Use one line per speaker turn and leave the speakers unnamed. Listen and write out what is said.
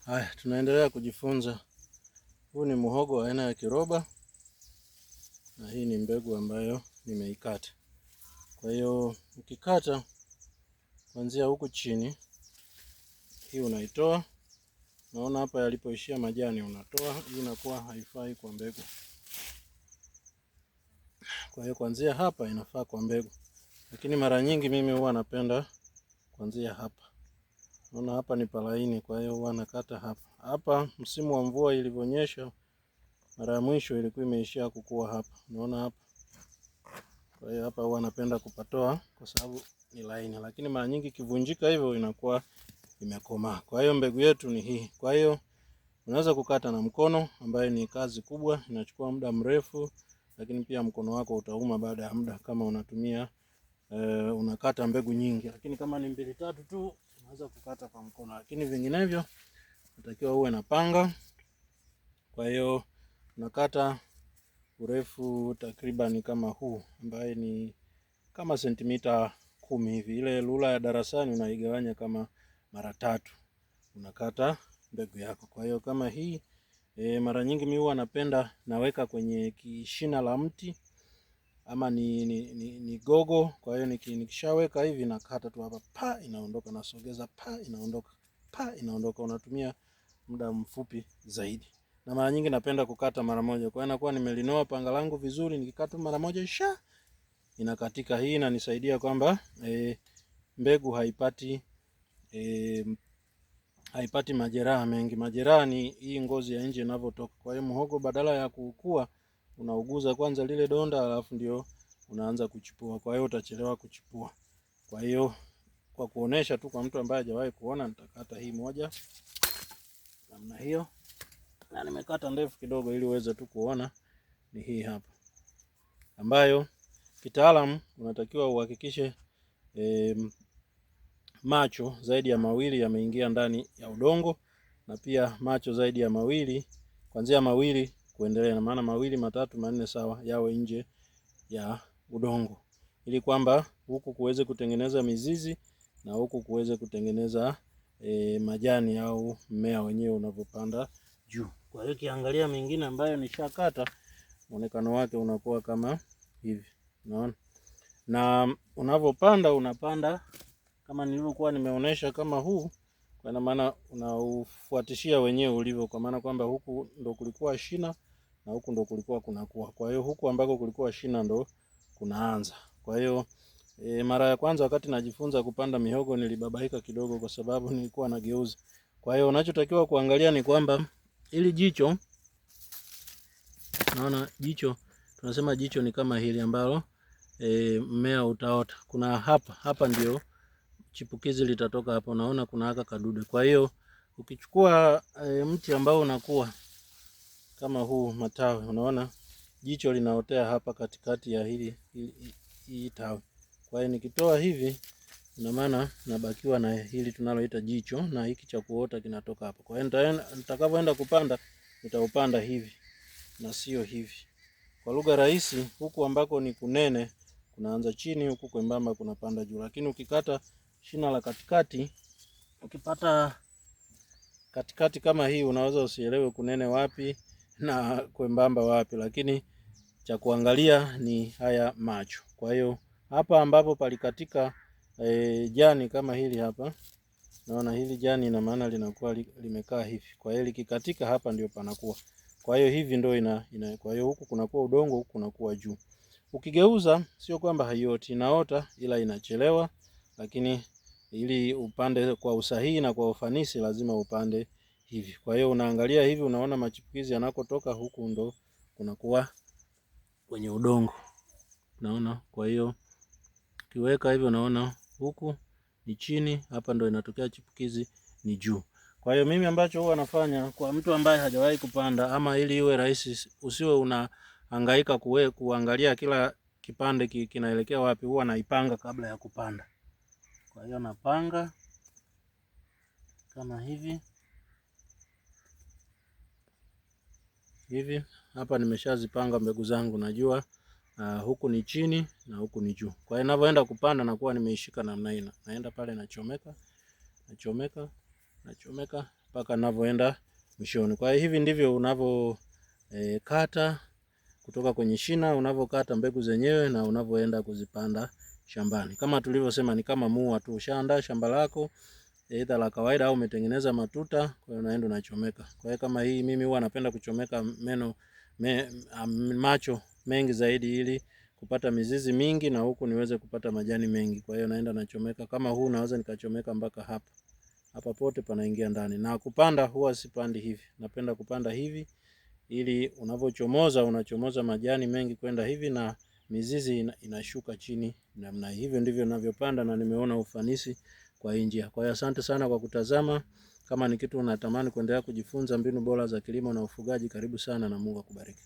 Haya, tunaendelea kujifunza. Huu ni muhogo aina ya kiroba na hii ni mbegu ambayo nimeikata. Kwa hiyo ukikata kuanzia huku chini, hii unaitoa. Naona hapa yalipoishia majani unatoa, hii inakuwa haifai kwa mbegu. Kwa hiyo kuanzia hapa inafaa kwa mbegu. Lakini mara nyingi mimi huwa napenda kuanzia hapa. Naona hapa ni palaini, kwa hiyo huwa nakata hapa. Hapa msimu wa mvua ilivyonyesha mara ya mwisho ilikuwa imeishia kukua hapa. Unaona hapa. Kwa hiyo hapa huwa napenda kupatoa kwa sababu ni laini, lakini mara nyingi kivunjika hivyo inakuwa imekomaa. Kwa hiyo mbegu yetu ni hii. Kwa hiyo unaweza kukata na mkono, ambaye ni kazi kubwa, inachukua muda mrefu, lakini pia mkono wako utauma baada ya muda kama unatumia unakata mbegu nyingi. Lakini kama ni 2-3 tu unaweza kukata kwa mkono, lakini vinginevyo unatakiwa uwe na panga. Kwa hiyo unakata urefu takriban kama huu, ambaye ni kama sentimita 10 hivi. Ile rula ya darasani unaigawanya kama mara 3, unakata mbegu yako. Kwa hiyo kama hii mara nyingi mimi huwa napenda naweka kwenye kishina la mti ama ni gogo. Kwa hiyo nikishaweka hivi nakata tu hapa, pa inaondoka, nasogeza, pa inaondoka, pa inaondoka. Unatumia muda mfupi zaidi. Na mara nyingi napenda kukata mara moja. Kwa hiyo nakuwa nimelinoa panga langu vizuri, nikikata mara moja inakatika. Hii inanisaidia kwamba mbegu haipati majeraha mengi. Majeraha ni hii ngozi ya nje inavyotoka. Kwa hiyo muhogo badala ya kukua unauguza kwanza lile donda, alafu ndio unaanza kuchipua. Kwa hiyo utachelewa kuchipua. Kwa hiyo kwa kuonesha tu kwa mtu ambaye hajawahi kuona, nitakata hii moja namna hiyo. Na nimekata ndefu kidogo ili uweze tu kuona ni hii hapa. Ambayo kitaalamu unatakiwa uhakikishe macho zaidi ya mawili yameingia ndani ya udongo, na pia macho zaidi ya mawili, kuanzia mawili kuendelea, na maana 2, 3, 4 sawa, yawe nje ya udongo, ili kwamba huku kuweze kutengeneza mizizi na huku kuweze kutengeneza majani au mmea wenyewe unavyopanda juu. Kwa hiyo kiangalia mingine ambayo nishakata, muonekano wake unakuwa kama hivi. Unaona? Na unavyopanda unapanda kama nilivyokuwa nimeonesha kama huu, kwa maana unaufuatishia wenyewe ulivyo, kwa maana kwamba huku ndo kulikuwa shina na huku ndo kulikuwa kunakuwa. Kwa hiyo huku ambako kulikuwa shina ndo kunaanza. Kwa hiyo mara ya kwanza wakati najifunza kupanda mihogo nilibabaika kidogo kwa sababu nilikuwa nageuza. Kwa hiyo unachotakiwa kuangalia ni kwamba ili jicho, naona jicho, tunasema jicho ni kama hili ambalo mmea utaota. Kuna hapa ndio chipukizi litatoka hapo. Unaona kuna haka kadude. Kwa hiyo ukichukua mti ambao unakuwa kama huu matawi, unaona jicho linaotea hapa katikati ya hii tawi. Kwa hiyo nikitoa hivi, ina maana nabakiwa na hili tunaloita jicho, na hiki cha kuota kinatoka hapo. Kwa hiyo nitakapoenda kupanda nitaupanda hivi na sio hivi. Kwa lugha rahisi, huku ambako ni kunene kunaanza chini, huku kwembamba kunapanda juu. Lakini ukikata shina la katikati, ukipata katikati kama hii, unaweza usielewe kunene wapi na kwembamba wapi, lakini cha kuangalia ni haya macho. Kwa hiyo hapa ambapo palikatika jani kama hili hapa, naona hili jani ina maana linakuwa limekaa hivi. Kwa hiyo likikatika hapa ndio panakuwa. Kwa hiyo hivi ndio kwa hiyo huku kunakuwa udongo, huku kunakuwa juu. Ukigeuza sio kwamba haioti, inaota, ila inachelewa. Lakini ili upande kwa usahihi na kwa ufanisi lazima upande hivi. Kwa hiyo unaangalia hivi, unaona machipukizi yanakotoka, huku ndo kunakuwa kwenye udongo. Naona, kwa hiyo ukiweka hivi unaona huku ni chini, hapa ndo inatokea chipukizi ni juu. Kwa hiyo mimi ambacho huwa nafanya kwa mtu ambaye hajawahi kupanda, ama ili iwe rahisi, usiwe unahangaika kuangalia kila kipande kinaelekea wapi, huwa naipanga kabla ya kupanda. Kwa hiyo napanga kama hivi. Hapa nimeshazipanga mbegu zangu, najua huku ni chini na huku ni juu. Kwa hiyo ninavyoenda kupanda nakuwa nimeishika namna hii. Naenda pale nachomeka mpaka ninavyoenda mwishoni. Kwa hiyo hivi ndivyo unavyo kata kutoka kwenye shina, unavyokata mbegu zenyewe na unavyoenda kuzipanda shambani. Kama tulivyosema ni kama mua tu, ushaandaa shamba lako aidha la kawaida au umetengeneza matuta, kwa hiyo unaenda unachomeka. Kwa hiyo kama hii mimi huwa napenda kuchomeka macho mengi zaidi ili kupata mizizi mingi na huku niweze kupata majani mengi. Kwa hiyo naenda nachomeka kama huu, naweza nikachomeka mpaka hapa. Hapa pote panaingia ndani. Na kupanda huwa sipandi hivi. Napenda kupanda hivi ili unavyochomoza unachomoza majani mengi kwenda hivi na mizizi inashuka chini namna hivyo ndivyo ninavyopanda na nimeona ufanisi kwa hii njia. Kwa hiyo asante sana kwa kutazama. Kama ni kitu unatamani kuendelea kujifunza mbinu bora za kilimo na ufugaji, karibu sana na Mungu akubariki.